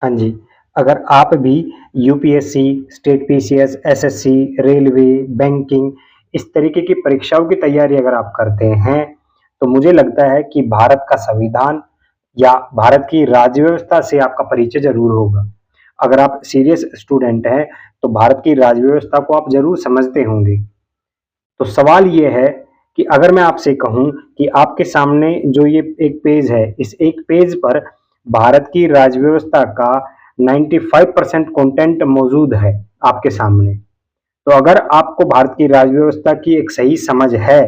हाँ जी, अगर आप भी UPSC, state PCS, SSC, railway, banking इस तरीके की परीक्षाओं की तैयारी अगर आप करते हैं, तो मुझे लगता है कि भारत का संविधान या भारत की राज्य व्यवस्था से आपका परिचय ज़रूर होगा। अगर आप सीरियस स्टूडेंट हैं, तो भारत की राज्य व्यवस्था को आप ज़रूर समझते होंगे। तो सवाल ये है कि अगर मैं आपसे कहूँ कि आपके सामने जो ये एक पेज है, इस एक पेज पर भारत की राज्य व्यवस्था का 95% कंटेंट मौजूद है आपके सामने। तो अगर आपको भारत की राज्य व्यवस्था की एक सही समझ है,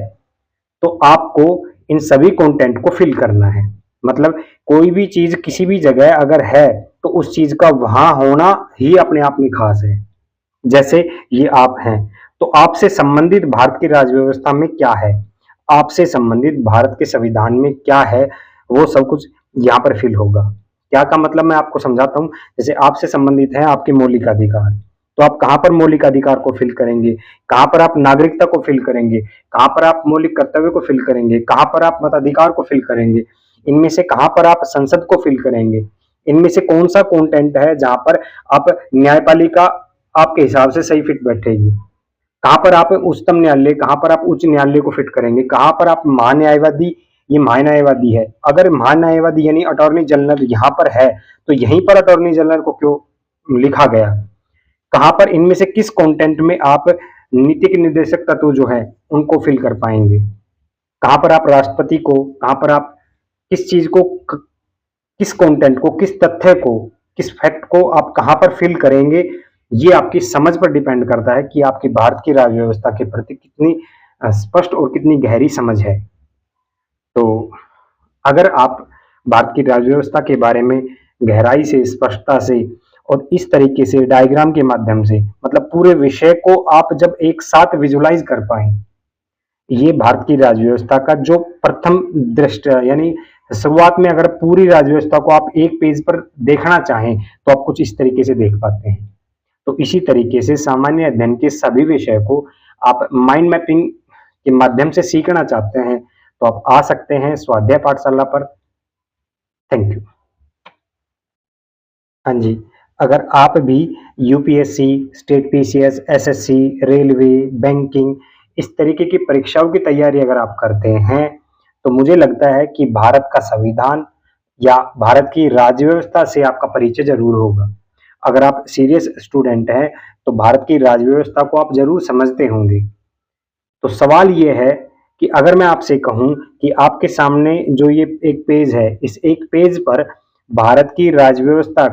तो आपको इन सभी कंटेंट को फिल करना है। मतलब कोई भी चीज़ किसी भी जगह अगर है, तो उस चीज़ का वहाँ होना ही अपने आप में खास है। जैसे ये आप हैं, तो आपसे संबंधित भारत की राज्य व्यवस्था में क्या है, आपसे संबंधित भारत के संविधान में क्या है, वो सब कुछ यहाँ पर फिल होगा। क्या का मतलब मैं आपको समझाता हूँ। जैसे आपसे संबंधित है आपके मौलिक अधिकार, तो आप कहाँ पर मौलिक अधिकार को फिल करेंगे, कहाँ पर आप नागरिकता को फिल करेंगे, कहाँ पर आप मौलिक कर्तव्य को फिल करेंगे, कहाँ पर आप मताधिकार को फिल करेंगे, इनमें से कहाँ पर आप संसद को फिल करेंगे, इनमें से कौन सा कंटेंट है जहां पर आप न्यायपालिका आपके हिसाब से सही फिट बैठेगी, कहाँ पर आप उच्चतम न्यायालय, कहाँ पर आप उच्च न्यायालय को फिट करेंगे, कहाँ पर आप महान्यायवादी, ये महान्यायवादी है, अगर महान्यायवादी यानी अटॉर्नी जनरल यहाँ पर है, तो यहीं पर अटॉर्नी जनरल को क्यों लिखा गया, कहाँ पर इनमें से किस कंटेंट में आप नीतिक निर्देशक तत्व जो है उनको फिल कर पाएंगे, कहाँ पर आप राष्ट्रपति को, कहाँ पर आप किस चीज को, किस कंटेंट को, किस तथ्य को, किस फैक्ट को आप कहाँ पर फिल करेंगे, ये आपकी समझ पर डिपेंड करता है कि आपकी भारत की राज्य व्यवस्था के प्रति कितनी स्पष्ट और कितनी गहरी समझ है। तो अगर आप भारत की राज्य व्यवस्था के बारे में गहराई से, स्पष्टता से और इस तरीके से डायग्राम के माध्यम से, मतलब पूरे विषय को आप जब एक साथ विजुलाइज कर पाए, ये भारत की राज्य व्यवस्था का जो प्रथम दृष्टया यानी शुरुआत में अगर पूरी राज्य व्यवस्था को आप एक पेज पर देखना चाहें, तो आप कुछ इस तरीके से देख पाते हैं। तो इसी तरीके से सामान्य अध्ययन के सभी विषय को आप माइंड मैपिंग के माध्यम से सीखना चाहते हैं, तो आप आ सकते हैं स्वाध्याय पाठशाला पर। Thank you. हाँ जी, अगर आप भी UPSC, state PCS, SSC, railway, banking इस तरीके की परीक्षाओं की तैयारी अगर आप करते हैं, तो मुझे लगता है कि भारत का संविधान या भारत की राज्य व्यवस्था से आपका परिचय ज़रूर होगा। अगर आप सीरियस स्टूडेंट हैं, तो भारत की राज्य व्यवस्था को आप ज़रूर समझते होंगे। तो सवाल ये है कि अगर मैं आपसे कहूँ कि आपके सामने जो ये एक पेज है, इस एक पेज पर भारत की राज्य व्यवस्था